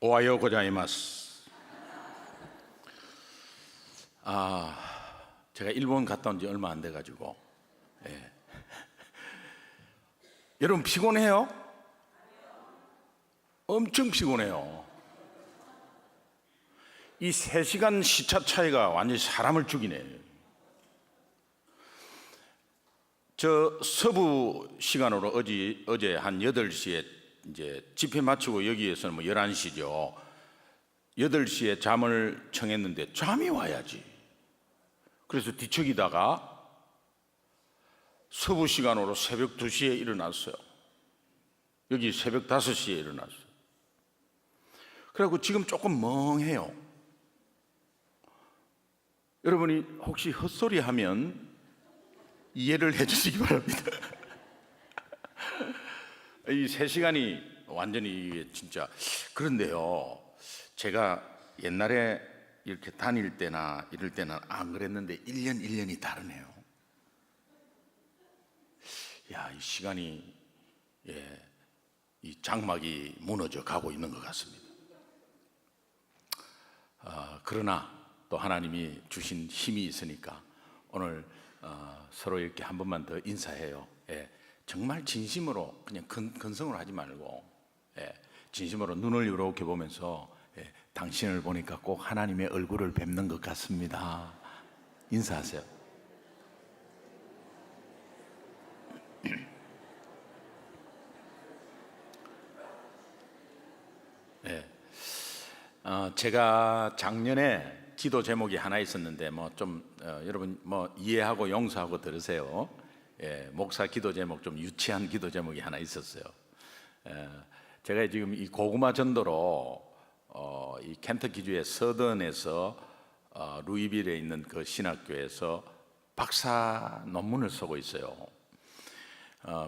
오하요 고자이마스. 제가 일본 갔다 온 지 얼마 안 돼가지고, 여러분 피곤해요? 엄청 피곤해요. 이 3시간 시차 차이가 완전히 사람을 죽이네. 저 서부 시간으로 어제 한 8시에 이제 집회 마치고 여기에서는 뭐 11시죠. 8시에 잠을 청했는데 잠이 와야지. 그래서 뒤척이다가 서부 시간으로 새벽 2시에 일어났어요. 여기 새벽 5시에 일어났어요. 그래갖고 지금 조금 멍해요. 여러분이 혹시 헛소리 하면 이해를 해주시기 바랍니다. 이 3시간이 완전히 진짜. 그런데요, 제가 옛날에 이렇게 다닐 때나 이럴 때는 안 그랬는데 1년이 다르네요. 이 시간이 이 장막이 무너져 가고 있는 것 같습니다. 그러나 또 하나님이 주신 힘이 있으니까 오늘 서로 이렇게 한 번만 더 인사해요. 정말 진심으로, 그냥 근성으로 하지 말고 진심으로 눈을 이렇게 보면서 당신을 보니까 꼭 하나님의 얼굴을 뵙는 것 같습니다. 인사하세요. 제가 작년에 기도 제목이 하나 있었는데 여러분 이해하고 용서하고 들으세요. 목사 기도 제목, 좀 유치한 기도 제목이 하나 있었어요. 제가 지금 이 고구마 전도로 이 켄터키주의 서던에서 루이빌에 있는 그 신학교에서 박사 논문을 쓰고 있어요.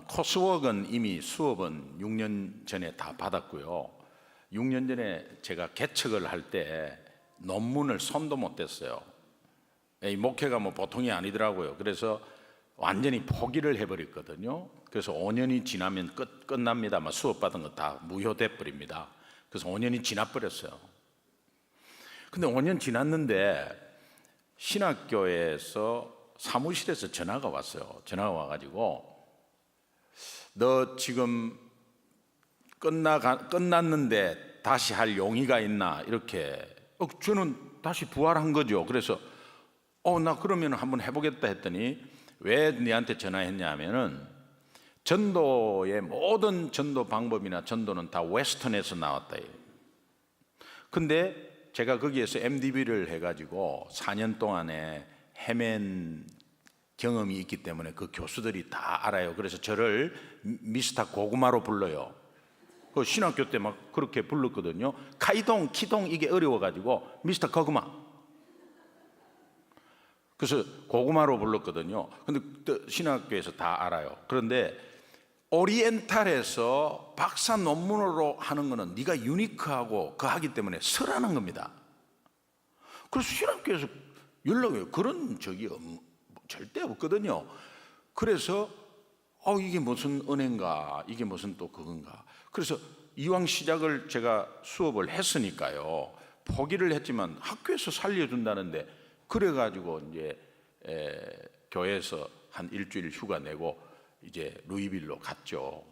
코스웍은 이미 수업은 6년 전에 다 받았고요. 6년 전에 제가 개척을 할 때 논문을 손도 못 댔어요. 이 목회가 보통이 아니더라고요. 그래서 완전히 포기를 해버렸거든요. 그래서 5년이 지나면 끝납니다. 수업 받은 거 다 무효돼 버립니다. 그래서 5년이 지나버렸어요. 근데 5년 지났는데 신학교에서 사무실에서 전화가 왔어요. 전화가 와가지고 너 지금 끝났는데 다시 할 용의가 있나, 이렇게. 저는 다시 부활한 거죠. 그래서 나 그러면 한번 해보겠다 했더니, 왜 네한테 전화했냐 하면은 전도의 모든 전도 방법이나 전도는 다 웨스턴에서 나왔다. 근데 제가 거기에서 MDB를 해가지고 4년 동안에 헤맨 경험이 있기 때문에 그 교수들이 다 알아요. 그래서 저를 미스터 고구마로 불러요. 그 신학교 때 막 그렇게 불렀거든요. 카이동, 키동 이게 어려워가지고 미스터 고구마. 그래서 고구마로 불렀거든요. 근데 신학교에서 다 알아요. 그런데 오리엔탈에서 박사 논문으로 하는 거는 네가 유니크하고 하기 때문에 서라는 겁니다. 그래서 신학교에서 연락이 와요. 그런 적이 절대 없거든요. 그래서 이게 무슨 은혜인가, 이게 무슨 또 그건가. 그래서 이왕 시작을 제가 수업을 했으니까요, 포기를 했지만 학교에서 살려준다는데, 그래가지고 이제 교회에서 한 일주일 휴가 내고 이제 루이빌로 갔죠.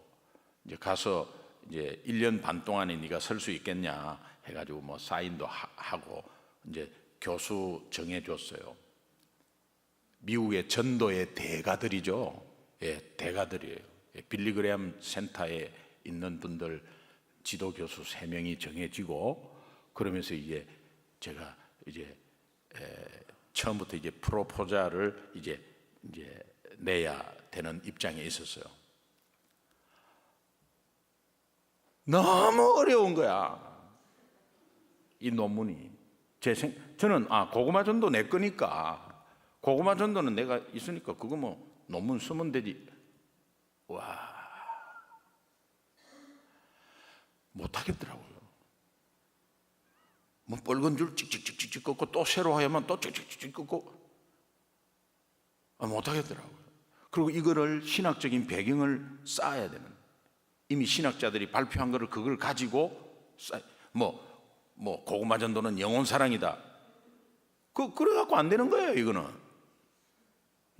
이제 가서 이제 1년 반 동안에 네가 설 수 있겠냐 해가지고 사인도 하고 이제 교수 정해줬어요. 미국의 전도의 대가들이죠. 대가들이에요. 빌리그레암 센터에 있는 분들 지도 교수 3명이 정해지고, 그러면서 이제 제가 이제 처음부터 이제 프로포자를 이제 내야 되는 입장에 있었어요. 너무 어려운 거야, 이 논문이. 저는 고구마 전도 내 거니까, 고구마 전도는 내가 있으니까 그거 논문 쓰면 되지. 못하겠더라고요. 빨간 줄 찍찍찍찍 긋고 또 새로 하야만 또 찍찍찍 긋고 못하겠더라고요. 그리고 이거를 신학적인 배경을 쌓아야 되는, 이미 신학자들이 발표한 거를 그걸 가지고 뭐 고구마 전도는 영혼 사랑이다. 그래 갖고 안 되는 거예요. 이거는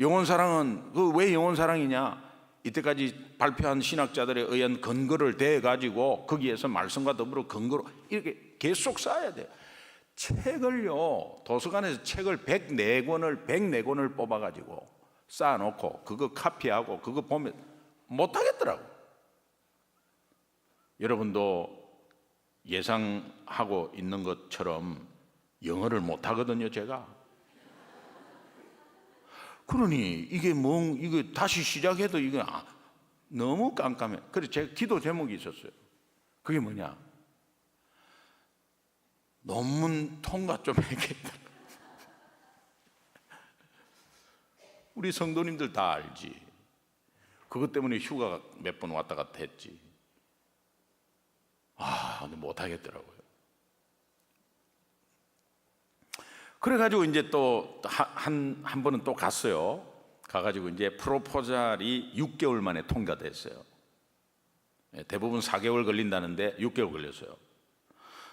영혼 사랑은 왜 영혼 사랑이냐? 이때까지 발표한 신학자들에 의한 근거를 대 가지고 거기에서 말씀과 더불어 근거로 이렇게 계속 쌓아야 돼요. 책을요, 도서관에서 책을 104권을 뽑아 가지고 쌓아 놓고 그거 카피하고 그거 보면 못 하겠더라고. 여러분도 예상하고 있는 것처럼 영어를 못 하거든요, 제가. 그러니 이게 다시 시작해도 이게 너무 깜깜해. 그래서 제 기도 제목이 있었어요. 그게 뭐냐? 논문 통과 좀 해야겠다. 우리 성도님들 다 알지. 그것 때문에 휴가 몇 번 왔다 갔다 했지. 근데 못 하겠더라고요. 그래가지고 이제 또 한 번은 또 갔어요. 가가지고 이제 프로포잘이 6개월 만에 통과됐어요. 대부분 4개월 걸린다는데 6개월 걸렸어요.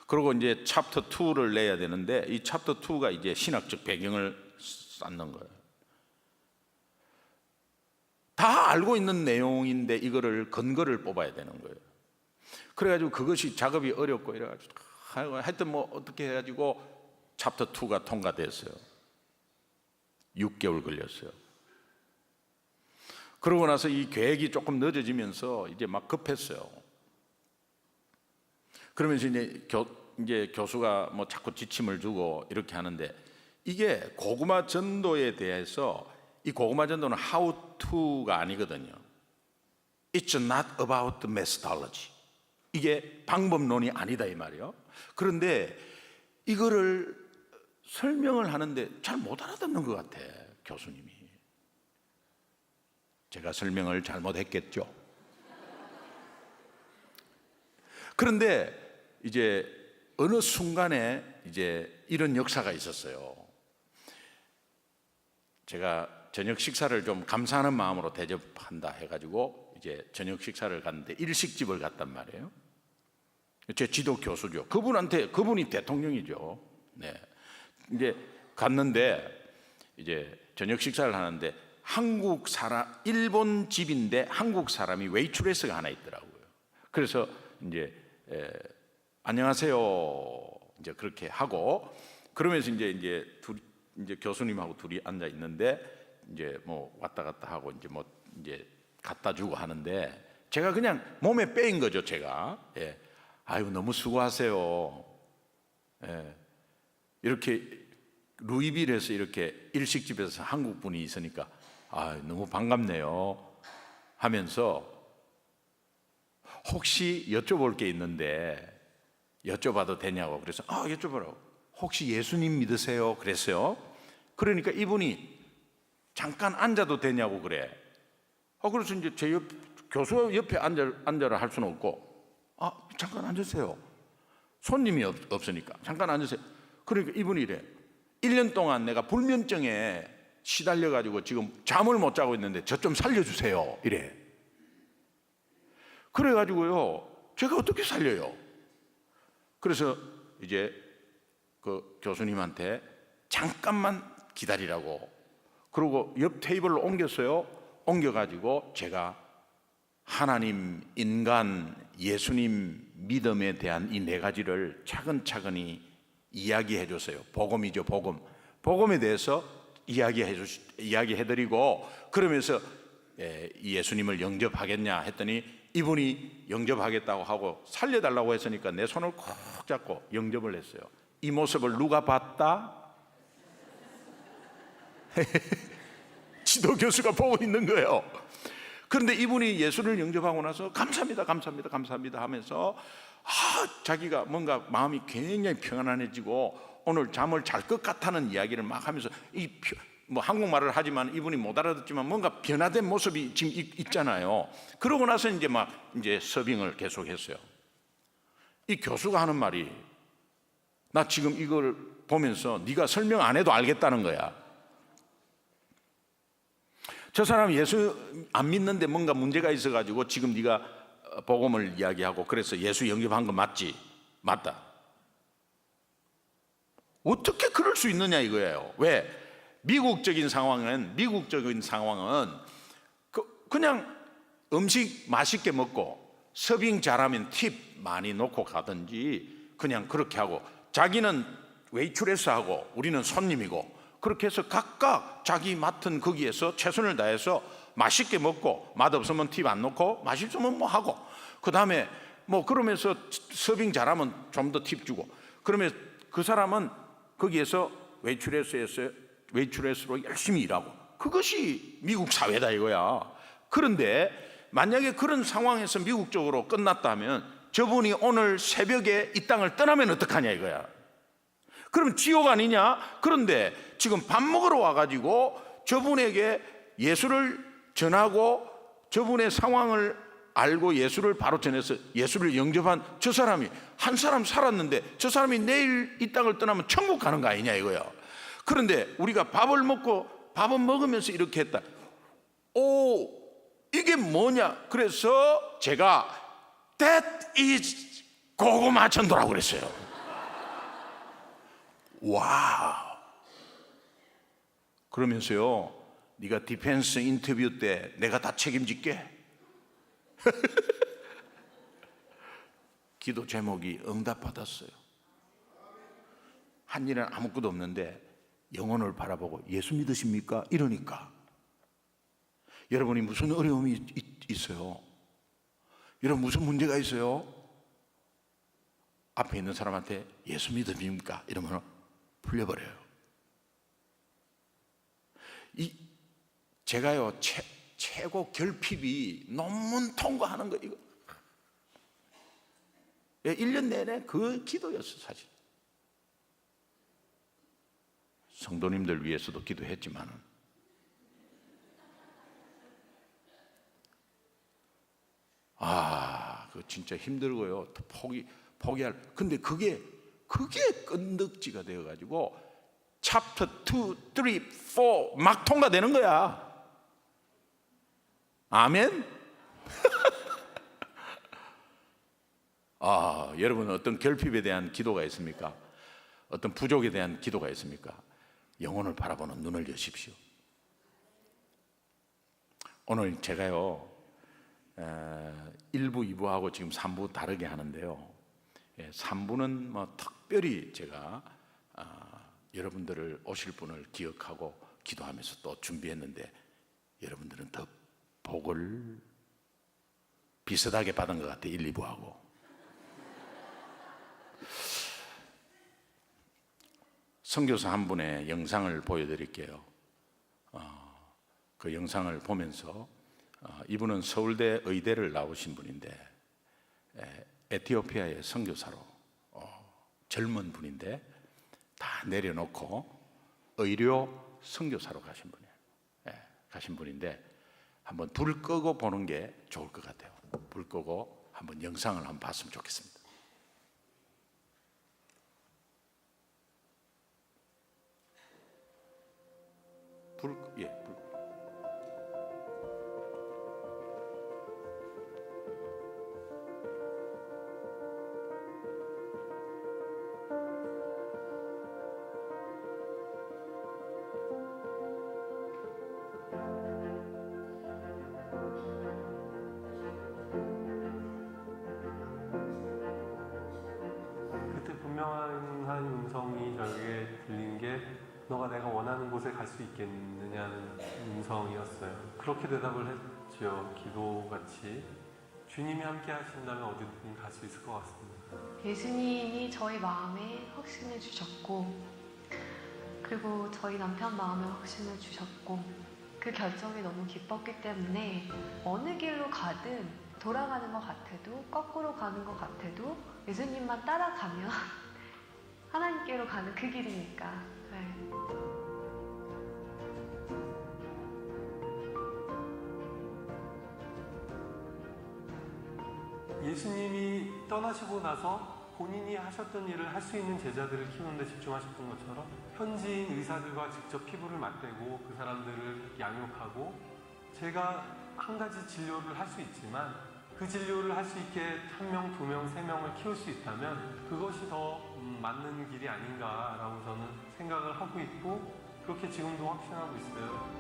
그리고 이제 챕터 2를 내야 되는데 이 챕터 2가 이제 신학적 배경을 쌓는 거예요. 다 알고 있는 내용인데 이거를 근거를 뽑아야 되는 거예요. 그래가지고 그것이 작업이 어렵고 이래가지고 하여튼 뭐 어떻게 해가지고 챕터 2가 통과됐어요. 6개월 걸렸어요. 그러고 나서 이 계획이 조금 늦어지면서 이제 막 급했어요. 그러면서 이제 교수가 뭐 자꾸 지침을 주고 이렇게 하는데 이게 고구마 전도에 대해서 이 고구마 전도는 how to가 아니거든요. It's not about the methodology. 이게 방법론이 아니다 이 말이에요. 그런데 이거를 설명을 하는데 잘 못 알아듣는 것 같아, 교수님이. 제가 설명을 잘못했겠죠. 그런데 이제 어느 순간에 이제 이런 역사가 있었어요. 제가 저녁 식사를 좀 감사하는 마음으로 대접한다 해가지고 이제 저녁 식사를 갔는데 일식집을 갔단 말이에요. 제 지도 교수죠. 그분이 대통령이죠. 네. 이제 갔는데 이제 저녁 식사를 하는데 일본 집인데 한국 사람이 웨이트레스가 하나 있더라고요. 그래서 이제 안녕하세요 이제 그렇게 하고 그러면서 이제 교수님하고 둘이 앉아 있는데 이제 뭐 왔다 갔다 하고 이제 갖다 주고 하는데 제가 그냥 몸에 빼인 거죠, 제가. 아유 너무 수고하세요. 이렇게 루이빌에서 이렇게 일식집에서 한국 분이 있으니까 너무 반갑네요 하면서 혹시 여쭤볼 게 있는데 여쭤봐도 되냐고 그래서 여쭤보라고. 혹시 예수님 믿으세요? 그랬어요. 그러니까 이분이 잠깐 앉아도 되냐고 그래. 그래서 이제 교수 옆에 앉아라 할 수는 없고 잠깐 앉으세요. 손님이 없으니까 잠깐 앉으세요. 그러니까 이분이 이래. 1년 동안 내가 불면증에 시달려가지고 지금 잠을 못 자고 있는데 저 좀 살려주세요 이래. 그래가지고요 제가 어떻게 살려요? 그래서 이제 그 교수님한테 잠깐만 기다리라고 그러고 옆 테이블로 옮겼어요. 옮겨가지고 제가 하나님, 인간, 예수님 믿음에 대한 이 4가지를 차근차근히 이야기해 줬어요. 복음이죠, 복음. 복음에 대해서 이야기해드리고 그러면서 예수님을 영접하겠냐 했더니 이분이 영접하겠다고 하고 살려달라고 했으니까 내 손을 콕 잡고 영접을 했어요. 이 모습을 누가 봤다? 지도 교수가 보고 있는 거예요. 그런데 이분이 예수를 영접하고 나서 감사합니다, 감사합니다, 감사합니다 하면서 자기가 뭔가 마음이 굉장히 평안해지고 오늘 잠을 잘 것 같다는 이야기를 막 하면서 뭐 한국말을 하지만 이분이 못 알아듣지만 뭔가 변화된 모습이 지금 있잖아요. 그러고 나서 이제 서빙을 계속했어요. 이 교수가 하는 말이 나 지금 이걸 보면서 네가 설명 안 해도 알겠다는 거야. 저 사람 예수 안 믿는데 뭔가 문제가 있어가지고 지금 네가 복음을 이야기하고 그래서 예수 영접한 거 맞지? 맞다. 어떻게 그럴 수 있느냐 이거예요. 왜? 미국적인 상황은 그냥 음식 맛있게 먹고 서빙 잘하면 팁 많이 놓고 가든지 그냥 그렇게 하고, 자기는 웨이트레스하고 우리는 손님이고, 그렇게 해서 각각 자기 맡은 거기에서 최선을 다해서 맛있게 먹고, 맛없으면 팁 안 놓고, 맛있으면 뭐 하고, 그 다음에 뭐 그러면서 서빙 잘하면 좀 더 팁 주고, 그러면 그 사람은 거기에서 웨이트레스로 열심히 일하고, 그것이 미국 사회다 이거야. 그런데 만약에 그런 상황에서 미국적으로 끝났다면 저분이 오늘 새벽에 이 땅을 떠나면 어떡하냐 이거야. 그럼 지옥 아니냐? 그런데 지금 밥 먹으러 와가지고 저분에게 예수를 전하고, 저분의 상황을 알고 예수를 바로 전해서 예수를 영접한 저 사람이, 한 사람 살았는데 저 사람이 내일 이 땅을 떠나면 천국 가는 거 아니냐 이거야. 그런데 우리가 밥은 먹으면서 이렇게 했다. 오, 이게 뭐냐? 그래서 제가 That is 고구마 전도라고 그랬어요. 와우. 그러면서요, 네가 디펜스 인터뷰 때 내가 다 책임질게. 기도 제목이 응답받았어요. 한 일은 아무것도 없는데 영혼을 바라보고 예수 믿으십니까? 이러니까. 여러분이 무슨 어려움이 있어요? 여러분 무슨 문제가 있어요? 앞에 있는 사람한테 예수 믿으십니까? 이러면 풀려버려요. 제가요 최고 결핍이 논문 통과하는 거, 이거 1년 내내 그 기도였어. 사실 성도님들 위해서도 기도했지만은 그거 진짜 힘들고요. 포기할. 근데 그게 건덕지가 되어가지고 챕터 2, 3, 4 막 통과되는 거야. 아멘. 여러분 어떤 결핍에 대한 기도가 있습니까? 어떤 부족에 대한 기도가 있습니까? 영혼을 바라보는 눈을 여십시오. 오늘 제가요 1부, 2부하고 지금 3부 다르게 하는데요, 3부는 뭐 특별히 제가 여러분들을 오실 분을 기억하고 기도하면서 또 준비했는데, 여러분들은 더 복을 비슷하게 받은 것 같아요. 1, 2부하고. 선교사 한 분의 영상을 보여드릴게요. 그 영상을 보면서 이분은 서울대 의대를 나오신 분인데 에티오피아의 선교사로 젊은 분인데 다 내려놓고 의료 선교사로 가신 분인데 한번 불 끄고 보는 게 좋을 것 같아요. 불 끄고 한번 영상을 한번 봤으면 좋겠습니다. 불. 그때 분명한 음성이 저에게 들린 게 너가 내가 원하는 곳에 갈 수 있겠느냐는 음성이었어요. 그렇게 대답을 했죠. 기도같이. 주님이 함께 하신다면 어디든 갈 수 있을 것 같습니다. 예수님이 저희 마음에 확신을 주셨고, 그리고 저희 남편 마음에 확신을 주셨고, 그 결정이 너무 기뻤기 때문에 어느 길로 가든, 돌아가는 것 같아도 거꾸로 가는 것 같아도 예수님만 따라가면 하나님께로 가는 그 길이니까. 네. 예수님이 떠나시고 나서 본인이 하셨던 일을 할 수 있는 제자들을 키우는 데 집중하셨던 것처럼 현지인 의사들과 직접 피부를 맞대고 그 사람들을 양육하고, 제가 한 가지 진료를 할 수 있지만 그 진료를 할 수 있게 1명, 2명, 3명을 키울 수 있다면 그것이 더 맞는 길이 아닌가라고 저는 생각을 하고 있고 그렇게 지금도 확신하고 있어요.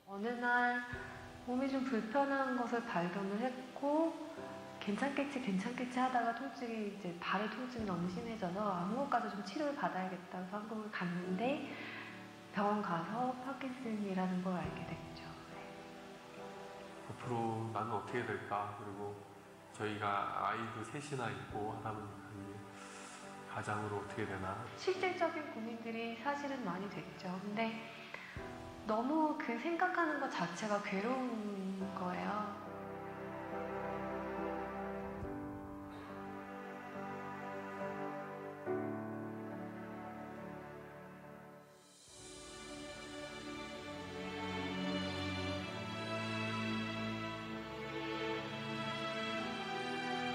어느 날 몸이 좀 불편한 것을 발견을 했고 괜찮겠지 하다가 통증이 이제 발의 통증이 너무 심해져서 안구 가서 좀 치료를 받아야겠다고 해서 한국을 갔는데 병원 가서 파킨슨이라는 걸 알게 됐죠. 앞으로 나는 어떻게 될까? 그리고 저희가 아이도 셋이나 있고 하다 보니까 가장으로 어떻게 되나? 실질적인 고민들이 사실은 많이 됐죠. 근데 너무 그 생각하는 것 자체가 괴로운 거예요.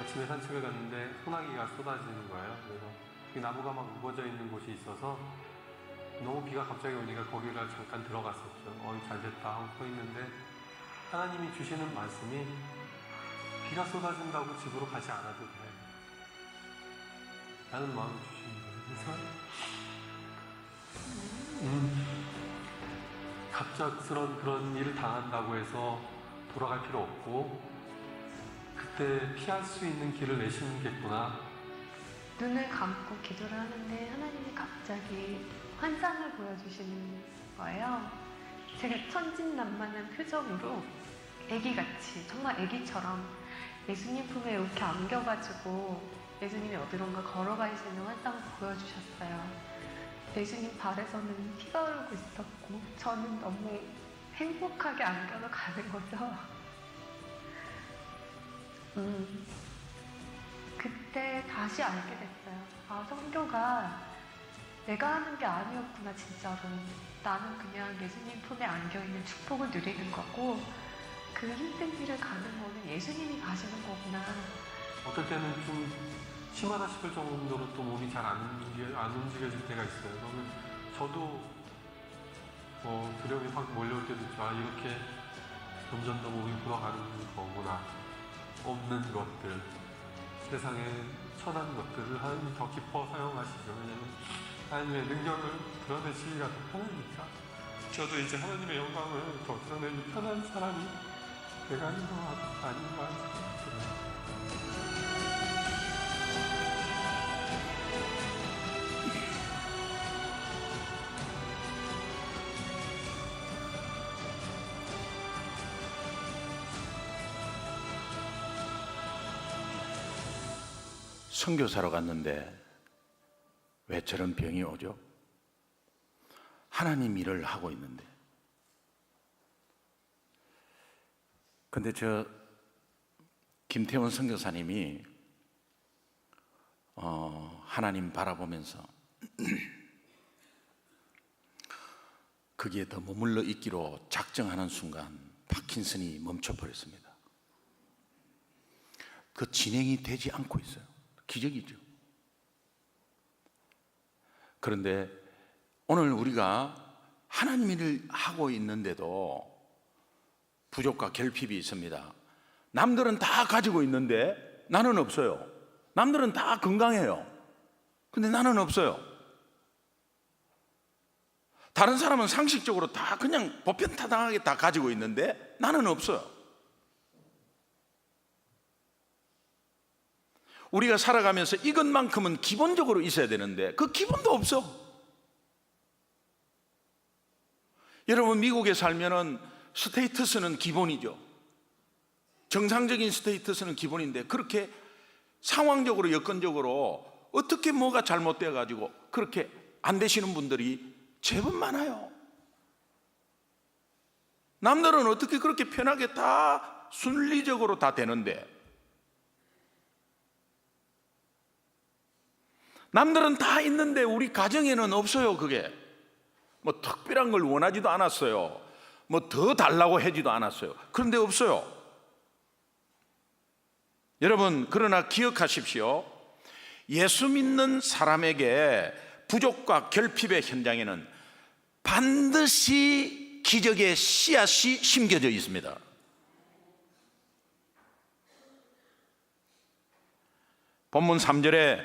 아침에 산책을 갔는데 소나기가 쏟아지는 거예요. 그래서 이 나무가 막 우거져 있는 곳이 있어서 너무 비가 갑자기 오니까 거기가 잠깐 들어갔었죠. 잘 됐다 하고 서 있는데 하나님이 주시는 말씀이 비가 쏟아진다고 집으로 가지 않아도 돼 라는 마음을 주시는 거예요. 그래서 갑작스런 그런 일을 당한다고 해서 돌아갈 필요 없고 그때 피할 수 있는 길을 내시겠구나. 눈을 감고 기도를 하는데 하나님이 갑자기 환상을 보여주시는 거예요. 제가 천진난만한 표정으로 애기같이 정말 애기처럼 예수님 품에 이렇게 안겨가지고 예수님이 어디론가 걸어가시는 환상을 보여주셨어요. 예수님 발에서는 피가 흐르고 있었고 저는 너무 행복하게 안겨서 가는 거죠. 그때 다시 알게 됐어요. 아, 성교가 내가 하는 게 아니었구나, 진짜로. 나는 그냥 예수님 품에 안겨있는 축복을 누리는 거고 그 힘든 길을 가는 거는 예수님이 가시는 거구나. 어떨 때는 좀 심하다 싶을 정도로 또 몸이 잘 안 움직여질 때가 있어요. 그러면 저도 두려움이 확 몰려올 때도 있죠. 아, 이렇게 점점 더 몸이 불어가는 거구나. 없는 것들, 세상에 천한 것들을 하나님이 더 기뻐 사용하시죠. 왜냐하면 하나님의 능력을 드러내시기가 더 편하니까. 저도 이제 하나님의 영광을 더 드러내기 편한 사람이 돼가는 거 아닌가 생각이 들어요. 선교사로 갔는데 왜 저런 병이 오죠? 하나님 일을 하고 있는데. 근데 저 김태원 선교사님이 하나님 바라보면서 거기에 더 머물러 있기로 작정하는 순간 파킨슨이 멈춰버렸습니다. 그 진행이 되지 않고 있어요. 기적이죠. 그런데 오늘 우리가 하나님 일을 하고 있는데도 부족과 결핍이 있습니다. 남들은 다 가지고 있는데 나는 없어요. 남들은 다 건강해요. 근데 나는 없어요. 다른 사람은 상식적으로 다 그냥 보편타당하게 다 가지고 있는데 나는 없어요. 우리가 살아가면서 이것만큼은 기본적으로 있어야 되는데 그 기본도 없어. 여러분, 미국에 살면은 스테이터스는 기본이죠. 정상적인 스테이터스는 기본인데 그렇게 상황적으로 여건적으로 어떻게 뭐가 잘못되어 가지고 그렇게 안 되시는 분들이 제법 많아요. 남들은 어떻게 그렇게 편하게 다 순리적으로 다 되는데 남들은 다 있는데 우리 가정에는 없어요. 그게 뭐 특별한 걸 원하지도 않았어요. 뭐 더 달라고 하지도 않았어요. 그런데 없어요. 여러분, 그러나 기억하십시오. 예수 믿는 사람에게 부족과 결핍의 현장에는 반드시 기적의 씨앗이 심겨져 있습니다. 본문 3절에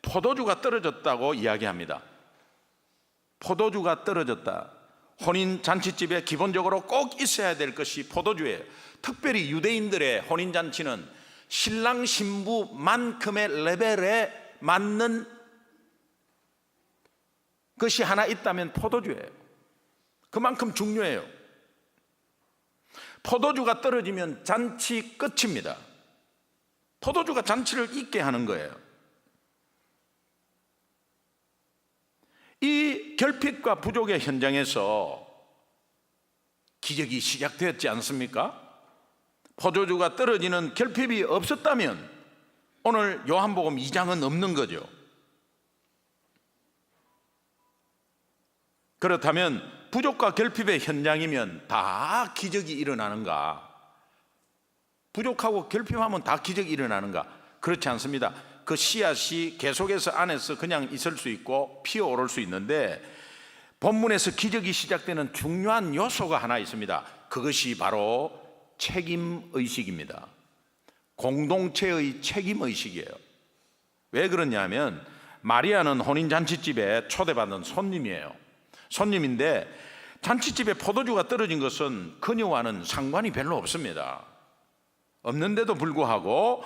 포도주가 떨어졌다고 이야기합니다. 포도주가 떨어졌다. 혼인 잔치집에 기본적으로 꼭 있어야 될 것이 포도주예요. 특별히 유대인들의 혼인 잔치는 신랑 신부만큼의 레벨에 맞는 것이 하나 있다면 포도주예요. 그만큼 중요해요. 포도주가 떨어지면 잔치 끝입니다. 포도주가 잔치를 잊게 하는 거예요. 이 결핍과 부족의 현장에서 기적이 시작되었지 않습니까? 포도주가 떨어지는 결핍이 없었다면 오늘 요한복음 2장은 없는 거죠. 그렇다면 부족과 결핍의 현장이면 다 기적이 일어나는가? 부족하고 결핍하면 다 기적이 일어나는가? 그렇지 않습니다. 그 씨앗이 계속해서 안에서 그냥 있을 수 있고 피어오를 수 있는데 본문에서 기적이 시작되는 중요한 요소가 하나 있습니다. 그것이 바로 책임의식입니다. 공동체의 책임의식이에요. 왜 그러냐면 마리아는 혼인잔치집에 초대받은 손님이에요. 손님인데 잔치집에 포도주가 떨어진 것은 그녀와는 상관이 별로 없습니다. 없는데도 불구하고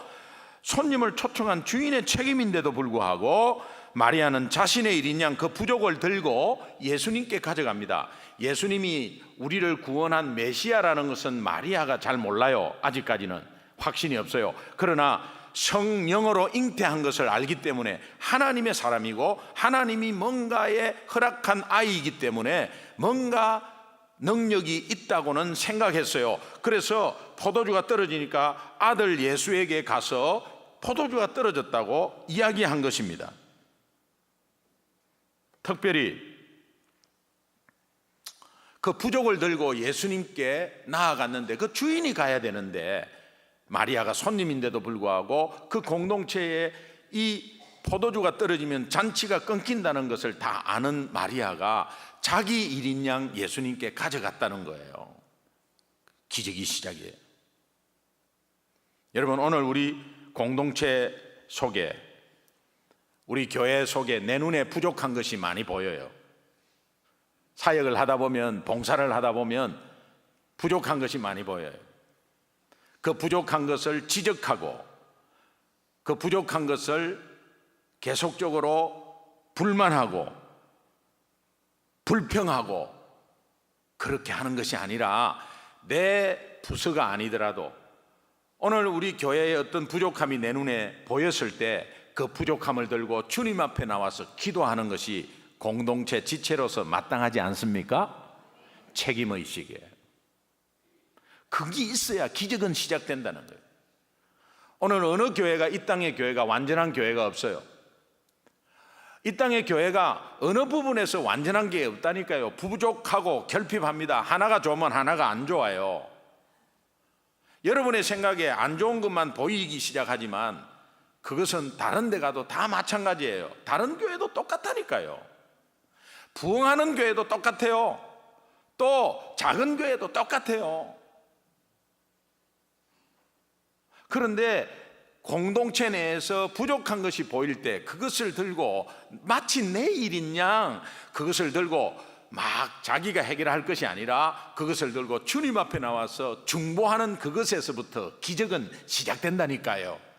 손님을 초청한 주인의 책임인데도 불구하고 마리아는 자신의 일인 양 그 부족을 들고 예수님께 가져갑니다. 예수님이 우리를 구원한 메시아라는 것은 마리아가 잘 몰라요. 아직까지는 확신이 없어요. 그러나 성령으로 잉태한 것을 알기 때문에 하나님의 사람이고 하나님이 뭔가에 허락한 아이이기 때문에 뭔가 능력이 있다고는 생각했어요. 그래서 포도주가 떨어지니까 아들 예수에게 가서 포도주가 떨어졌다고 이야기한 것입니다. 특별히 그 부족을 들고 예수님께 나아갔는데 그 주인이 가야 되는데 마리아가 손님인데도 불구하고 그 공동체에 이 포도주가 떨어지면 잔치가 끊긴다는 것을 다 아는 마리아가 자기 일인 양 예수님께 가져갔다는 거예요. 기적이 시작이에요. 여러분, 오늘 우리 공동체 속에, 우리 교회 속에 내 눈에 부족한 것이 많이 보여요. 사역을 하다 보면, 봉사를 하다 보면 부족한 것이 많이 보여요. 그 부족한 것을 지적하고 그 부족한 것을 계속적으로 불만하고 불평하고 그렇게 하는 것이 아니라 내 부서가 아니더라도 오늘 우리 교회의 어떤 부족함이 내 눈에 보였을 때 그 부족함을 들고 주님 앞에 나와서 기도하는 것이 공동체 지체로서 마땅하지 않습니까? 책임의식이에요. 그게 있어야 기적은 시작된다는 거예요. 오늘 어느 교회가 이 땅의 교회가 완전한 교회가 없어요. 이 땅의 교회가 어느 부분에서 완전한 게 없다니까요. 부족하고 결핍합니다. 하나가 좋으면 하나가 안 좋아요. 여러분의 생각에 안 좋은 것만 보이기 시작하지만 그것은 다른 데 가도 다 마찬가지예요. 다른 교회도 똑같다니까요. 부흥하는 교회도 똑같아요. 또 작은 교회도 똑같아요. 그런데 공동체 내에서 부족한 것이 보일 때 그것을 들고 마치 내 일인 양 그것을 들고 막 자기가 해결할 것이 아니라 그것을 들고 주님 앞에 나와서 중보하는 그것에서부터 기적은 시작된다니까요.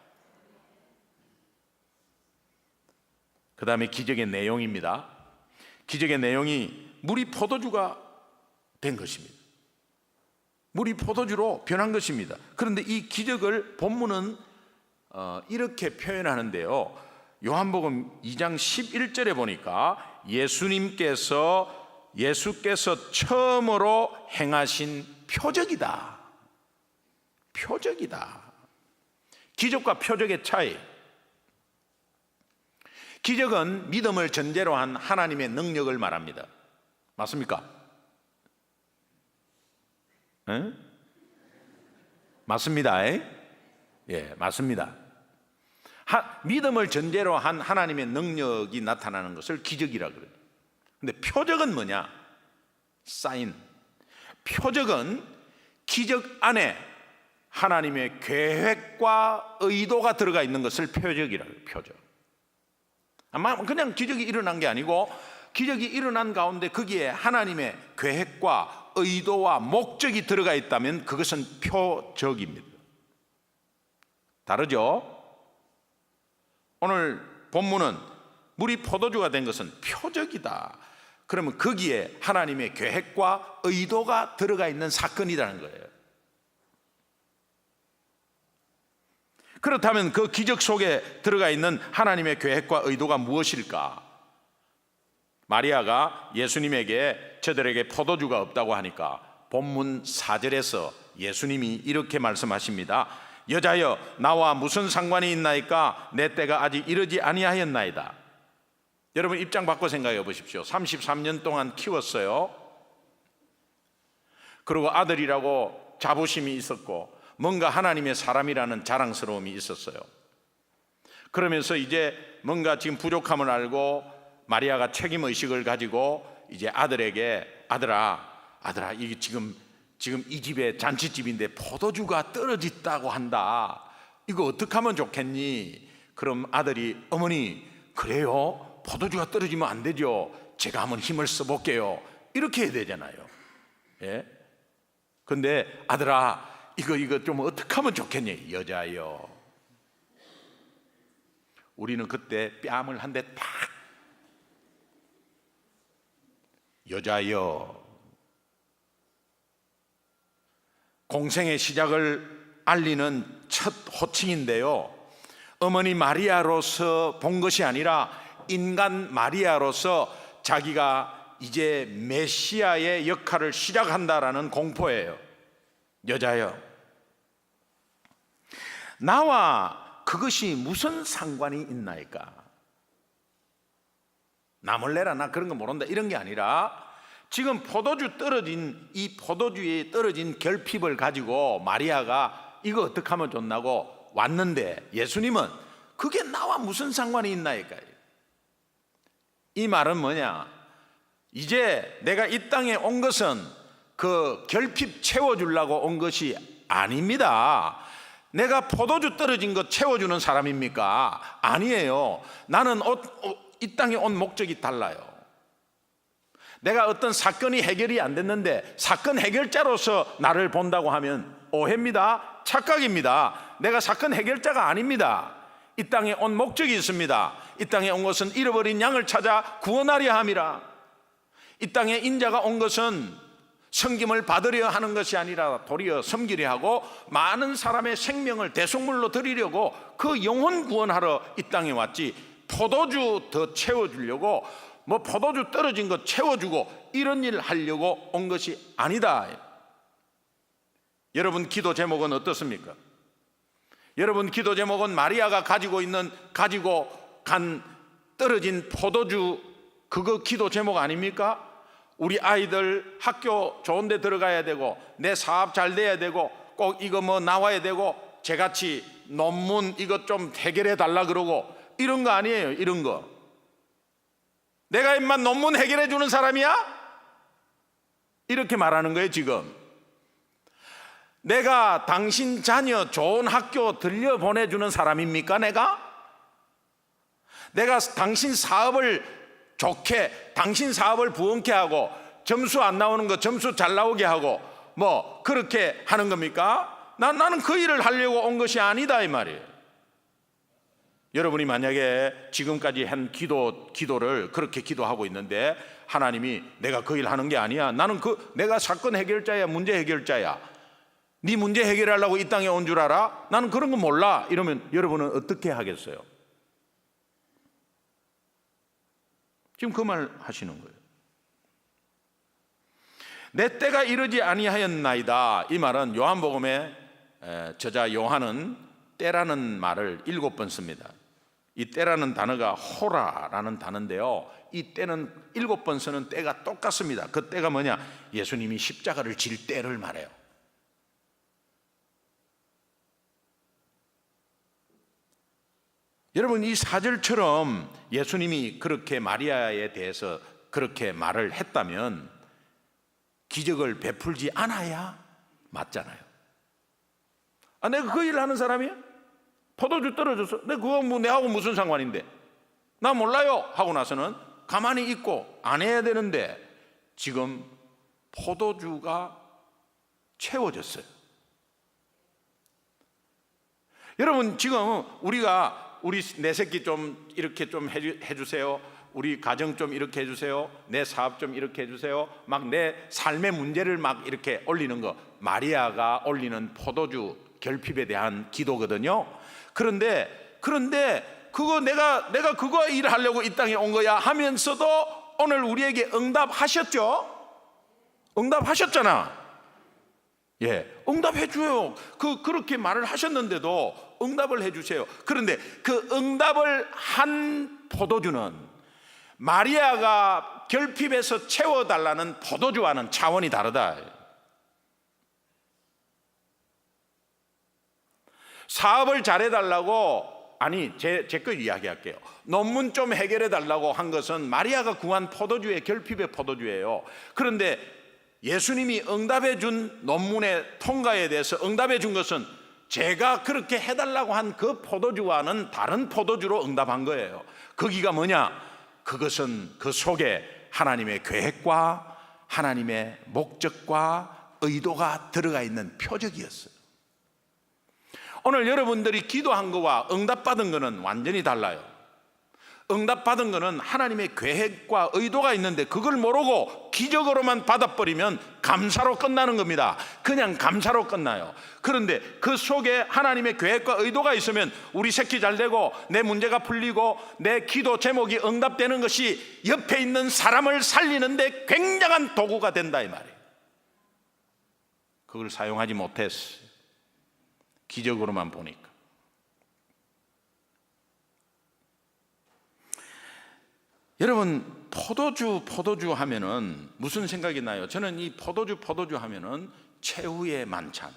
그 다음에 기적의 내용입니다. 기적의 내용이 물이 포도주가 된 것입니다. 물이 포도주로 변한 것입니다. 그런데 이 기적을 본문은 이렇게 표현하는데요. 요한복음 2장 11절에 보니까 예수께서 처음으로 행하신 표적이다. 표적이다. 기적과 표적의 차이. 기적은 믿음을 전제로 한 하나님의 능력을 말합니다. 맞습니까? 에? 맞습니다. 예, 맞습니다. 믿음을 전제로 한 하나님의 능력이 나타나는 것을 기적이라 그래요. 근데 표적은 뭐냐? 사인. 표적은 기적 안에 하나님의 계획과 의도가 들어가 있는 것을 표적이라고 해요. 표적. 아마 그냥 기적이 일어난 게 아니고 기적이 일어난 가운데 거기에 하나님의 계획과 의도와 목적이 들어가 있다면 그것은 표적입니다. 다르죠? 오늘 본문은 물이 포도주가 된 것은 표적이다. 그러면 거기에 하나님의 계획과 의도가 들어가 있는 사건이라는 거예요. 그렇다면 그 기적 속에 들어가 있는 하나님의 계획과 의도가 무엇일까? 마리아가 예수님에게 저들에게 포도주가 없다고 하니까 본문 4절에서 예수님이 이렇게 말씀하십니다. 여자여, 나와 무슨 상관이 있나이까? 내 때가 아직 이르지 아니하였나이다. 여러분 입장 바꿔 생각해 보십시오. 33년 동안 키웠어요. 그리고 아들이라고 자부심이 있었고 뭔가 하나님의 사람이라는 자랑스러움이 있었어요. 그러면서 이제 뭔가 지금 부족함을 알고 마리아가 책임의식을 가지고 이제 아들에게 아들아 이게 지금 이 집에 잔치집인데 포도주가 떨어졌다고 한다. 이거 어떻게 하면 좋겠니? 그럼 아들이 어머니 그래요? 포도주가 떨어지면 안 되죠. 제가 한번 힘을 써볼게요. 이렇게 해야 되잖아요. 예? 근데 아들아 이거 좀 어떻게 하면 좋겠니? 여자여. 우리는 그때 뺨을 한 대 팍. 여자여. 공생의 시작을 알리는 첫 호칭인데요. 어머니 마리아로서 본 것이 아니라 인간 마리아로서 자기가 이제 메시아의 역할을 시작한다라는 공포예요. 여자여, 나와 그것이 무슨 상관이 있나이까? 나 몰래라 나 그런 거 모른다 이런 게 아니라 지금 이 포도주에 떨어진 결핍을 가지고 마리아가 이거 어떻게 하면 좋나고 왔는데 예수님은 그게 나와 무슨 상관이 있나이까? 이 말은 뭐냐? 이제 내가 이 땅에 온 것은 그 결핍 채워주려고 온 것이 아닙니다. 내가 포도주 떨어진 것 채워주는 사람입니까? 아니에요. 나는 이 땅에 온 목적이 달라요. 내가 어떤 사건이 해결이 안 됐는데 사건 해결자로서 나를 본다고 하면 오해입니다. 착각입니다. 내가 사건 해결자가 아닙니다. 이 땅에 온 목적이 있습니다. 이 땅에 온 것은 잃어버린 양을 찾아 구원하려 함이라. 이 땅에 인자가 온 것은 섬김을 받으려 하는 것이 아니라 도리어 섬기려 하고 많은 사람의 생명을 대속물로 드리려고 그 영혼 구원하러 이 땅에 왔지, 포도주 더 채워주려고 뭐 포도주 떨어진 거 채워주고 이런 일 하려고 온 것이 아니다. 여러분 기도 제목은 어떻습니까? 여러분 기도 제목은 마리아가 가지고 간 떨어진 포도주 그거 기도 제목 아닙니까? 우리 아이들 학교 좋은 데 들어가야 되고 내 사업 잘 돼야 되고 꼭 이거 뭐 나와야 되고 저같이 논문 이것 좀 해결해 달라 그러고 이런 거 아니에요. 이런 거 내가 임마 논문 해결해 주는 사람이야? 이렇게 말하는 거예요. 지금 내가 당신 자녀 좋은 학교 들려보내주는 사람입니까? 내가 당신 사업을 좋게, 당신 사업을 부엉케 하고 점수 안 나오는 거 점수 잘 나오게 하고 뭐 그렇게 하는 겁니까? 나는 그 일을 하려고 온 것이 아니다 이 말이에요. 여러분이 만약에 지금까지 한 기도를 그렇게 기도하고 있는데 하나님이 내가 그 일 하는 게 아니야, 나는 내가 사건 해결자야, 문제 해결자야, 네 문제 해결하려고 이 땅에 온 줄 알아? 나는 그런 거 몰라 이러면 여러분은 어떻게 하겠어요? 지금 그 말 하시는 거예요. 내 때가 이르지 아니하였나이다. 이 말은 요한복음의 저자 요한은 때라는 말을 7번 씁니다. 이 때라는 단어가 호라라는 단어인데요, 이 때는 7번 쓰는 때가 똑같습니다. 그 때가 뭐냐? 예수님이 십자가를 질 때를 말해요. 여러분, 이 4절처럼 예수님이 그렇게 마리아에 대해서 그렇게 말을 했다면 기적을 베풀지 않아야 맞잖아요. 내가 그 일을 하는 사람이야? 포도주 떨어졌어? 내가 그거 내하고 무슨 상관인데? 나 몰라요 하고 나서는 가만히 있고 안 해야 되는데 지금 포도주가 채워졌어요. 여러분, 지금 우리 내 새끼 좀 이렇게 좀 해주세요. 우리 가정 좀 이렇게 해주세요. 내 사업 좀 이렇게 해주세요. 막 내 삶의 문제를 막 이렇게 올리는 거, 마리아가 올리는 포도주 결핍에 대한 기도거든요. 그런데 그거 내가 그거 일하려고 이 땅에 온 거야 하면서도 오늘 우리에게 응답하셨죠? 응답하셨잖아. 예, 응답해 줘요. 그렇게 말을 하셨는데도 응답을 해 주세요. 그런데 그 응답을 한 포도주는 마리아가 결핍에서 채워달라는 포도주와는 차원이 다르다. 사업을 잘해달라고, 제 거 이야기할게요. 논문 좀 해결해달라고 한 것은 마리아가 구한 포도주의 결핍의 포도주예요. 그런데 예수님이 응답해 준 논문의 통과에 대해서 응답해 준 것은 제가 그렇게 해달라고 한 그 포도주와는 다른 포도주로 응답한 거예요. 거기가 뭐냐? 그것은 그 속에 하나님의 계획과 하나님의 목적과 의도가 들어가 있는 표적이었어요. 오늘 여러분들이 기도한 거와 응답받은 거는 완전히 달라요. 응답받은 거는 하나님의 계획과 의도가 있는데 그걸 모르고 기적으로만 받아버리면 감사로 끝나는 겁니다. 그냥 감사로 끝나요. 그런데 그 속에 하나님의 계획과 의도가 있으면 우리 새끼 잘 되고 내 문제가 풀리고 내 기도 제목이 응답되는 것이 옆에 있는 사람을 살리는데 굉장한 도구가 된다 이 말이에요. 그걸 사용하지 못했어요. 기적으로만 보니까. 여러분, 포도주 하면은 무슨 생각이 나요? 저는 이 포도주 하면은 최후의 만찬.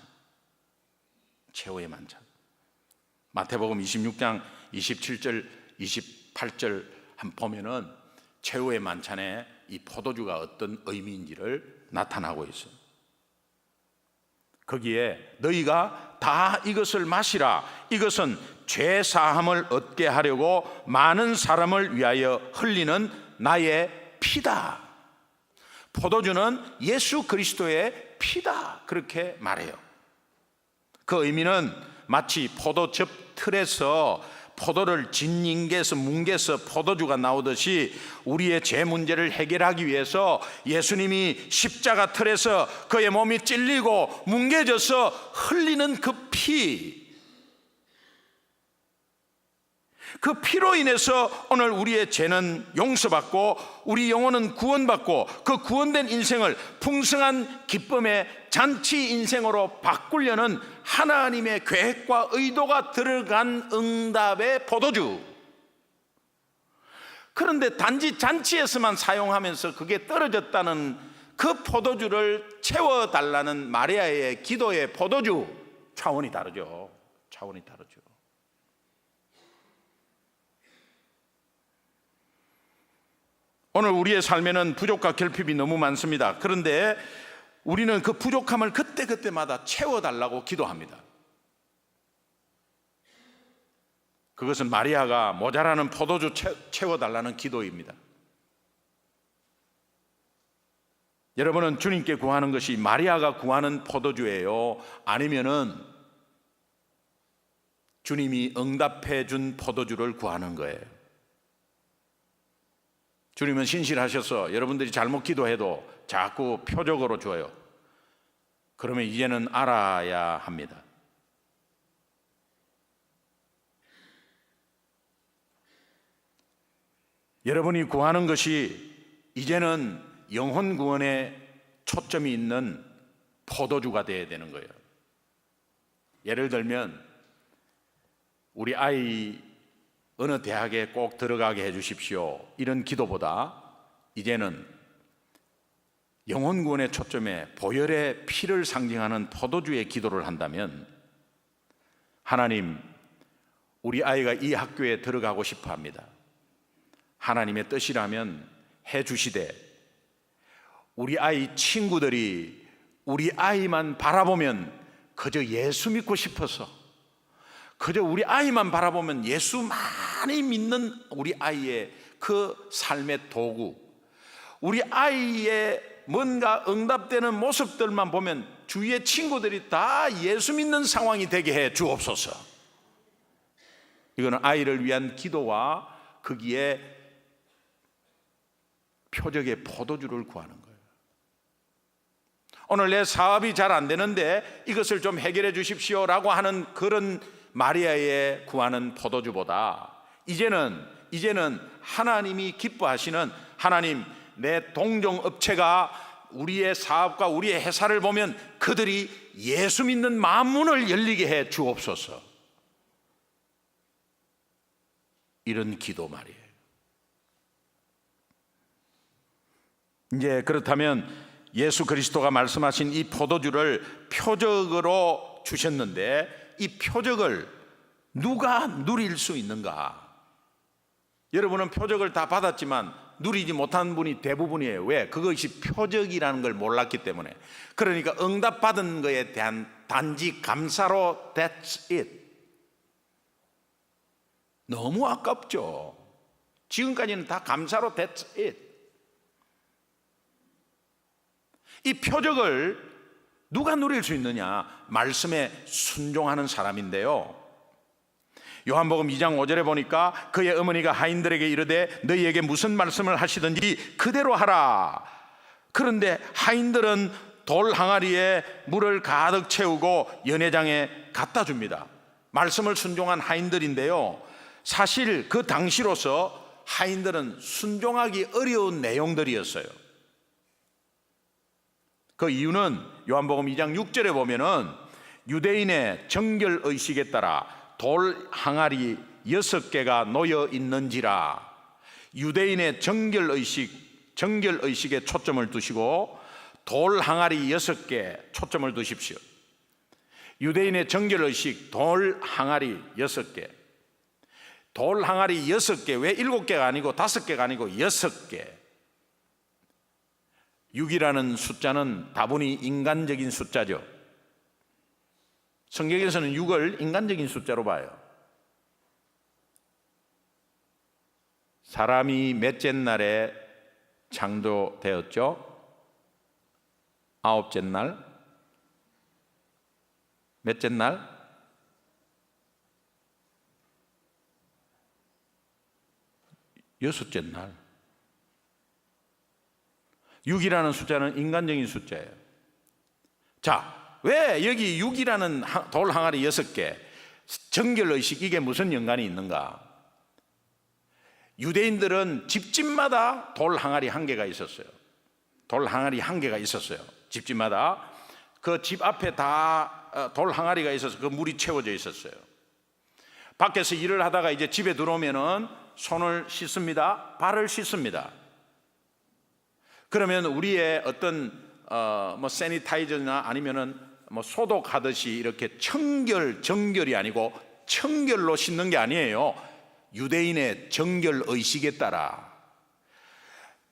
마태복음 26장 27절 28절 한번 보면은 최후의 만찬에 이 포도주가 어떤 의미인지를 나타나고 있어요. 거기에 너희가 다 이것을 마시라. 이것은 죄 사함을 얻게 하려고 많은 사람을 위하여 흘리는 나의 피다. 포도주는 예수 그리스도의 피다. 그렇게 말해요. 그 의미는 마치 포도즙 틀에서 포도를 진잉개에서 뭉개서 포도주가 나오듯이 우리의 죄 문제를 해결하기 위해서 예수님이 십자가 틀에서 그의 몸이 찔리고 뭉개져서 흘리는 그 그 피로 인해서 오늘 우리의 죄는 용서받고 우리 영혼은 구원받고 그 구원된 인생을 풍성한 기쁨의 잔치 인생으로 바꾸려는 하나님의 계획과 의도가 들어간 응답의 포도주. 그런데 단지 잔치에서만 사용하면서 그게 떨어졌다는 그 포도주를 채워달라는 마리아의 기도의 포도주, 차원이 다르죠. 오늘 우리의 삶에는 부족과 결핍이 너무 많습니다. 그런데 우리는 그 부족함을 그때마다 채워달라고 기도합니다. 그것은 마리아가 모자라는 포도주 채워달라는 기도입니다. 여러분은 주님께 구하는 것이 마리아가 구하는 포도주예요? 아니면은 주님이 응답해 준 포도주를 구하는 거예요? 주님은 신실하셔서 여러분들이 잘못 기도해도 자꾸 표적으로 줘요. 그러면 이제는 알아야 합니다. 여러분이 구하는 것이 이제는 영혼 구원에 초점이 있는 포도주가 되어야 되는 거예요. 예를 들면 우리 아이 어느 대학에 꼭 들어가게 해주십시오, 이런 기도보다 이제는 영혼 구원의 초점에 보혈의 피를 상징하는 포도주의 기도를 한다면, 하나님, 우리 아이가 이 학교에 들어가고 싶어 합니다. 하나님의 뜻이라면 해 주시되, 우리 아이 친구들이 우리 아이만 바라보면 그저 예수 믿고 싶어서, 그저 우리 아이만 바라보면 예수 많이 믿는 우리 아이의 그 삶의 도구, 우리 아이의 뭔가 응답되는 모습들만 보면 주위의 친구들이 다 예수 믿는 상황이 되게 해 주옵소서. 이거는 아이를 위한 기도와 거기에 표적의 포도주를 구하는 거예요. 오늘 내 사업이 잘 안 되는데 이것을 좀 해결해 주십시오라고 하는 그런 마리아의 구하는 포도주보다 이제는 하나님이 기뻐하시는, 하나님, 내 동종업체가 우리의 사업과 우리의 회사를 보면 그들이 예수 믿는 마음문을 열리게 해 주옵소서. 이런 기도 말이에요. 이제 그렇다면 예수 그리스도가 말씀하신 이 포도주를 표적으로 주셨는데 이 표적을 누가 누릴 수 있는가? 여러분은 표적을 다 받았지만 누리지 못한 분이 대부분이에요. 왜? 그것이 표적이라는 걸 몰랐기 때문에. 그러니까 응답받은 거에 대한 단지 감사로 that's it. 너무 아깝죠. 지금까지는 다 감사로 that's it. 이 표적을 누가 누릴 수 있느냐? 말씀에 순종하는 사람인데요. 요한복음 2장 5절에 보니까 그의 어머니가 하인들에게 이르되 너희에게 무슨 말씀을 하시든지 그대로 하라. 그런데 하인들은 돌 항아리에 물을 가득 채우고 연회장에 갖다 줍니다. 말씀을 순종한 하인들인데요, 사실 그 당시로서 하인들은 순종하기 어려운 내용들이었어요. 그 이유는 요한복음 2장 6절에 보면은 유대인의 정결의식에 따라 돌 항아리 6개가 놓여 있는지라. 유대인의 정결의식에 초점을 두시고 돌 항아리 6개 초점을 두십시오. 유대인의 정결의식, 돌 항아리 6개. 돌 항아리 6개, 왜 7개가 아니고 5개가 아니고 6개. 6이라는 숫자는 다분히 인간적인 숫자죠. 성경에서는 6을 인간적인 숫자로 봐요. 사람이 몇째 날에 창조되었죠? 9째 날? 몇째 날? 6째 날. 6이라는 숫자는 인간적인 숫자예요. 자, 왜 여기 6이라는 돌 항아리 6개, 정결의식, 이게 무슨 연관이 있는가? 유대인들은 집집마다 돌 항아리 1개가 있었어요. 돌 항아리 1개가 있었어요. 집집마다 그 집 앞에 다 돌 항아리가 있어서 그 물이 채워져 있었어요. 밖에서 일을 하다가 이제 집에 들어오면은 손을 씻습니다. 발을 씻습니다. 그러면 우리의 어떤 세니타이저나 아니면은 소독하듯이 이렇게 정결이 아니고 청결로 씻는 게 아니에요. 유대인의 정결 의식에 따라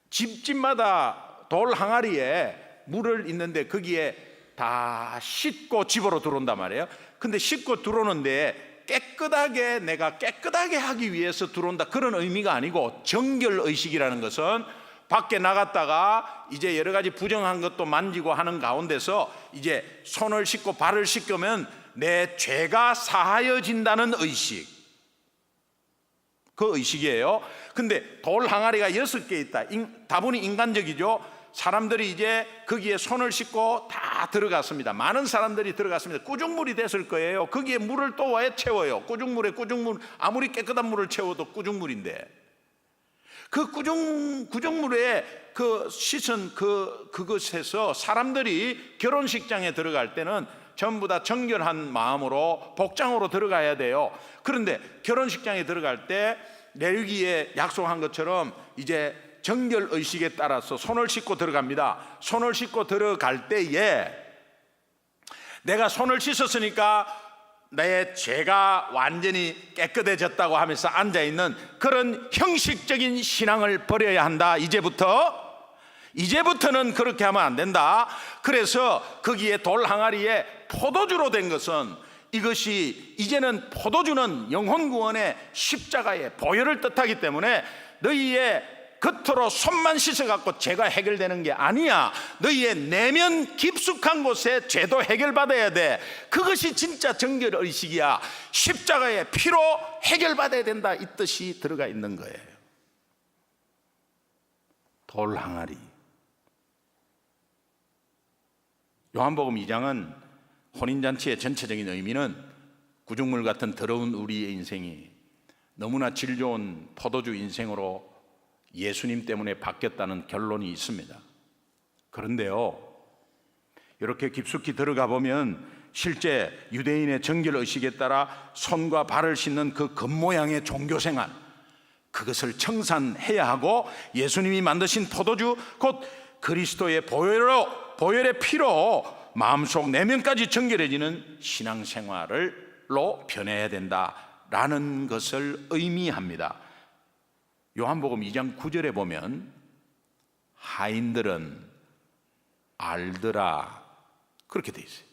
집집마다 돌 항아리에 물을 있는데 거기에 다 씻고 집으로 들어온단 말이에요. 근데 씻고 들어오는데 깨끗하게, 내가 깨끗하게 하기 위해서 들어온다, 그런 의미가 아니고, 정결 의식이라는 것은 밖에 나갔다가 이제 여러 가지 부정한 것도 만지고 하는 가운데서 이제 손을 씻고 발을 씻으면 내 죄가 사하여진다는 의식, 그 의식이에요. 근데 돌 항아리가 6개 있다. 다분히 인간적이죠. 사람들이 이제 거기에 손을 씻고 다 들어갔습니다. 많은 사람들이 들어갔습니다. 꾸중물이 됐을 거예요. 거기에 물을 또 왜 채워요? 꾸중물, 아무리 깨끗한 물을 채워도 꾸중물인데, 그 구정물에 그 씻은 그것에서 사람들이 결혼식장에 들어갈 때는 전부 다 정결한 마음으로 복장으로 들어가야 돼요. 그런데 결혼식장에 들어갈 때 레위기에 약속한 것처럼 이제 정결 의식에 따라서 손을 씻고 들어갑니다. 손을 씻고 들어갈 때에 내가 손을 씻었으니까 내 죄가 완전히 깨끗해졌다고 하면서 앉아있는 그런 형식적인 신앙을 버려야 한다. 이제부터는 그렇게 하면 안 된다. 그래서 거기에 돌 항아리에 포도주로 된 것은 이것이 이제는 포도주는 영혼 구원의 십자가의 보혈을 뜻하기 때문에 너희의 겉으로 손만 씻어갖고 죄가 해결되는 게 아니야. 너희의 내면 깊숙한 곳에 죄도 해결받아야 돼. 그것이 진짜 정결의식이야. 십자가의 피로 해결받아야 된다. 이 뜻이 들어가 있는 거예요. 돌 항아리. 요한복음 2장은 혼인잔치의 전체적인 의미는 구중물 같은 더러운 우리의 인생이 너무나 질 좋은 포도주 인생으로 예수님 때문에 바뀌었다는 결론이 있습니다. 그런데요, 이렇게 깊숙이 들어가 보면 실제 유대인의 정결의식에 따라 손과 발을 씻는 그 겉모양의 종교생활, 그것을 청산해야 하고 예수님이 만드신 포도주 곧 그리스도의 보혈의 피로 마음속 내면까지 정결해지는 신앙생활로 변해야 된다라는 것을 의미합니다. 요한복음 2장 9절에 보면 하인들은 알더라 그렇게 돼 있어요.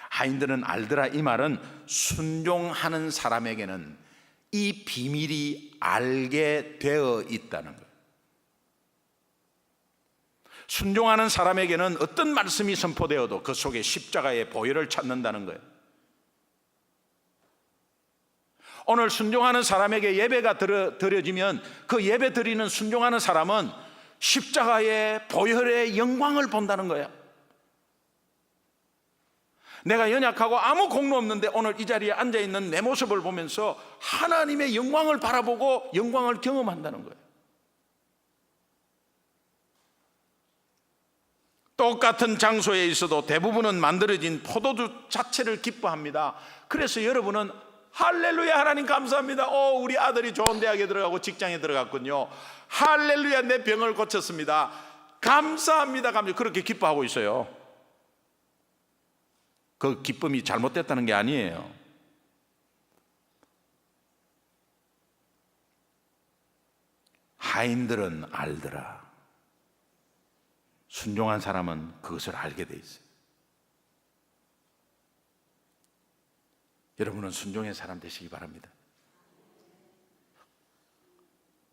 하인들은 알더라, 이 말은 순종하는 사람에게는 이 비밀이 알게 되어 있다는 거예요. 순종하는 사람에게는 어떤 말씀이 선포되어도 그 속에 십자가의 보혈을 찾는다는 거예요. 오늘 순종하는 사람에게 예배가 드려지면 그 예배 드리는 순종하는 사람은 십자가의 보혈의 영광을 본다는 거야. 내가 연약하고 아무 공로 없는데 오늘 이 자리에 앉아있는 내 모습을 보면서 하나님의 영광을 바라보고 영광을 경험한다는 거예요. 똑같은 장소에 있어도 대부분은 만들어진 포도주 자체를 기뻐합니다. 그래서 여러분은 할렐루야, 하나님 감사합니다. 우리 아들이 좋은 대학에 들어가고 직장에 들어갔군요. 할렐루야, 내 병을 고쳤습니다. 감사합니다. 그렇게 기뻐하고 있어요. 그 기쁨이 잘못됐다는 게 아니에요. 하인들은 알더라. 순종한 사람은 그것을 알게 돼 있어요. 여러분은 순종의 사람 되시기 바랍니다.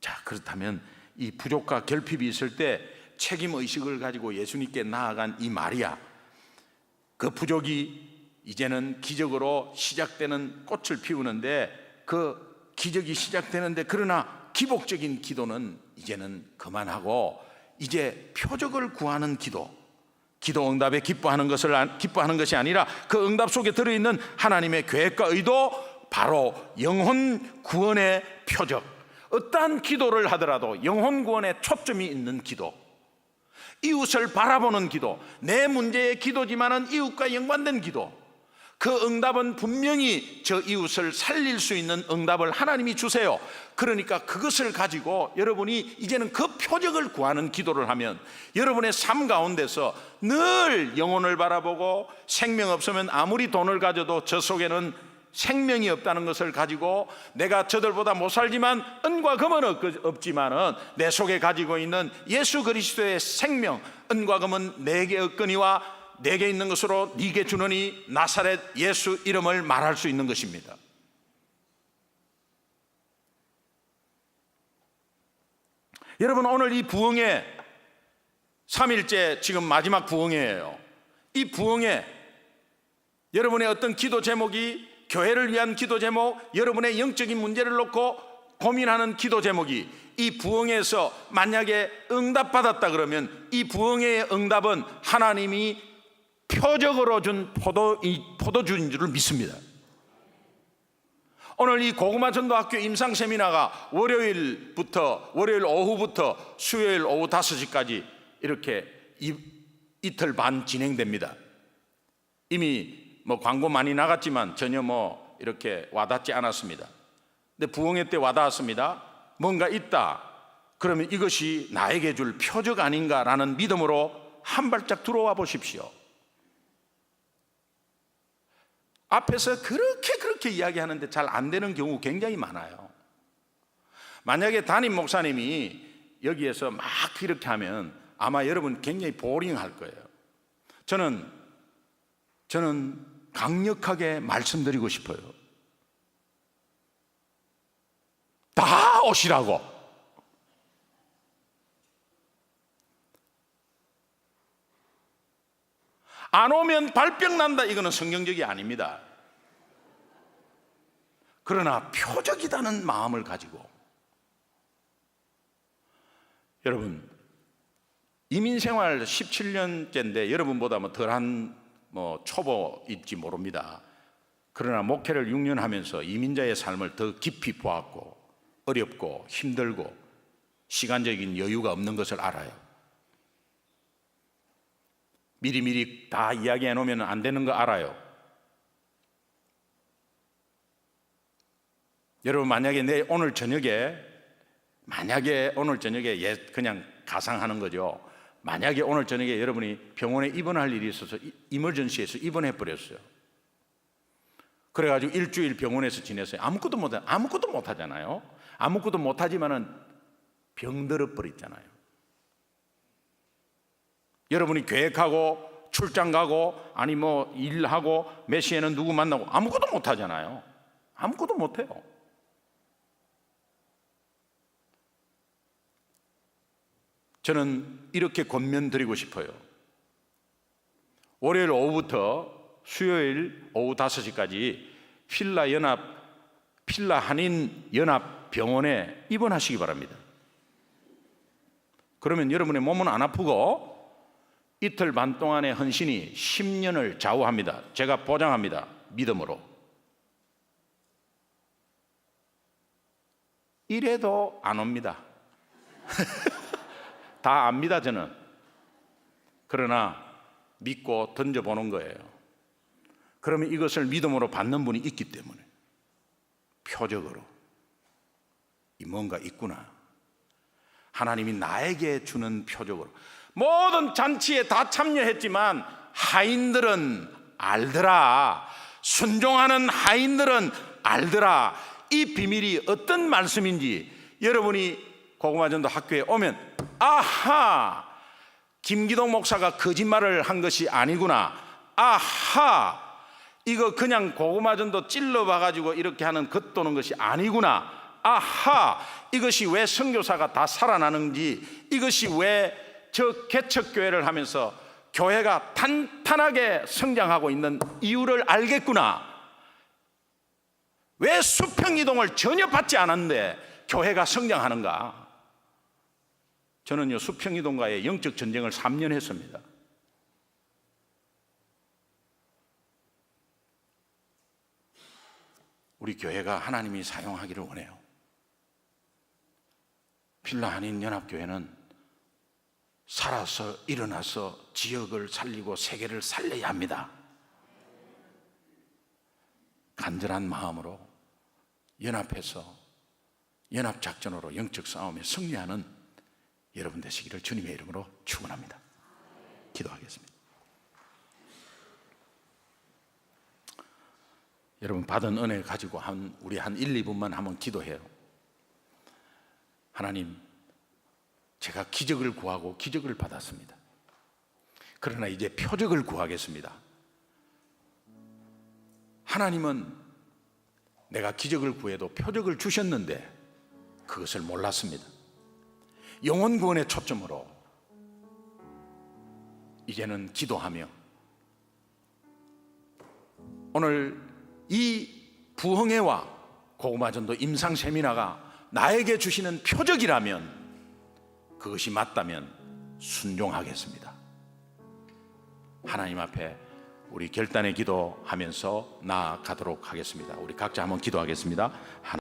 자, 그렇다면 이 부족과 결핍이 있을 때 책임의식을 가지고 예수님께 나아간 이 마리아, 그 부족이 이제는 기적으로 시작되는 꽃을 피우는데, 그 기적이 시작되는데 그러나 기복적인 기도는 이제는 그만하고 이제 표적을 구하는 기도 응답에 기뻐하는 것이 아니라 그 응답 속에 들어있는 하나님의 계획과 의도, 바로 영혼 구원의 표적. 어떠한 기도를 하더라도 영혼 구원에 초점이 있는 기도, 이웃을 바라보는 기도, 내 문제의 기도지만은 이웃과 연관된 기도, 그 응답은 분명히 저 이웃을 살릴 수 있는 응답을 하나님이 주세요. 그러니까 그것을 가지고 여러분이 이제는 그 표적을 구하는 기도를 하면 여러분의 삶 가운데서 늘 영혼을 바라보고, 생명 없으면 아무리 돈을 가져도 저 속에는 생명이 없다는 것을 가지고, 내가 저들보다 못 살지만 은과 금은 없지만은 내 속에 가지고 있는 예수 그리스도의 생명, 은과 금은 내게 없거니와 내게 있는 것으로 네게 주노니 나사렛 예수 이름을 말할 수 있는 것입니다. 여러분, 오늘 이 부흥회 3일째 지금 마지막 부흥회예요. 이 부흥회, 여러분의 어떤 기도 제목이, 교회를 위한 기도 제목, 여러분의 영적인 문제를 놓고 고민하는 기도 제목이 이 부흥회에서 만약에 응답받았다 그러면 이 부흥회의 응답은 하나님이 표적으로 준 포도주인 줄을 믿습니다. 오늘 이 고구마 전도학교 임상 세미나가 월요일 오후부터 수요일 오후 5시까지 이렇게 이틀 반 진행됩니다. 이미 광고 많이 나갔지만 전혀 이렇게 와닿지 않았습니다. 근데 부흥회 때 와닿았습니다. 뭔가 있다. 그러면 이것이 나에게 줄 표적 아닌가라는 믿음으로 한 발짝 들어와 보십시오. 앞에서 그렇게 이야기하는데 잘 안 되는 경우 굉장히 많아요. 만약에 담임 목사님이 여기에서 막 이렇게 하면 아마 여러분 굉장히 보링할 거예요. 저는 강력하게 말씀드리고 싶어요. 다 오시라고. 안 오면 발병 난다. 이거는 성경적이 아닙니다. 그러나 표적이라는 마음을 가지고, 여러분 이민생활 17년째인데 여러분보다 덜한 초보일지 모릅니다. 그러나 목회를 6년 하면서 이민자의 삶을 더 깊이 보았고 어렵고 힘들고 시간적인 여유가 없는 것을 알아요. 미리미리 다 이야기해 놓으면 안 되는 거 알아요. 여러분 만약에 오늘 저녁에 그냥 가상하는 거죠. 만약에 오늘 저녁에 여러분이 병원에 입원할 일이 있어서 이머전시에서 입원해 버렸어요. 그래가지고 일주일 병원에서 지냈어요. 아무것도 못 하잖아요. 아무것도 못 하지만은 병들어 버렸잖아요. 여러분이 계획하고 출장 가고 아니 일하고 몇 시에는 누구 만나고 아무것도 못 하잖아요. 아무것도 못 해요. 저는 이렇게 권면드리고 싶어요. 월요일 오후부터 수요일 오후 5시까지 필라 한인 연합 병원에 입원하시기 바랍니다. 그러면 여러분의 몸은 안 아프고 이틀 반 동안의 헌신이 10년을 좌우합니다. 제가 보장합니다. 믿음으로. 이래도 안 옵니다. 다 압니다, 저는. 그러나 믿고 던져보는 거예요. 그러면 이것을 믿음으로 받는 분이 있기 때문에 표적으로 뭔가 있구나. 하나님이 나에게 주는 표적으로. 모든 잔치에 다 참여했지만 하인들은 알더라. 순종하는 하인들은 알더라. 이 비밀이 어떤 말씀인지 여러분이 고구마전도 학교에 오면 아하, 김기동 목사가 거짓말을 한 것이 아니구나. 아하, 이거 그냥 고구마전도 찔러봐가지고 이렇게 하는 겉도는 것이 아니구나. 아하, 이것이 왜 선교사가 다 살아나는지, 이것이 왜 저 개척교회를 하면서 교회가 탄탄하게 성장하고 있는 이유를 알겠구나. 왜 수평이동을 전혀 받지 않았는데 교회가 성장하는가. 저는요 수평이동과의 영적 전쟁을 3년 했습니다. 우리 교회가 하나님이 사용하기를 원해요. 필라 한인 연합교회는 살아서 일어나서 지역을 살리고 세계를 살려야 합니다. 간절한 마음으로 연합해서 연합작전으로 영적 싸움에 승리하는 여러분 되시기를 주님의 이름으로 축원합니다. 기도하겠습니다. 여러분 받은 은혜 가지고 우리 한 1, 2분만 한번 기도해요. 하나님, 제가 기적을 구하고 기적을 받았습니다. 그러나 이제 표적을 구하겠습니다. 하나님은 내가 기적을 구해도 표적을 주셨는데 그것을 몰랐습니다. 영혼 구원의 초점으로 이제는 기도하며 오늘 이 부흥회와 고구마전도 임상 세미나가 나에게 주시는 표적이라면 그것이 맞다면 순종하겠습니다. 하나님 앞에 우리 결단의 기도하면서 나아가도록 하겠습니다. 우리 각자 한번 기도하겠습니다.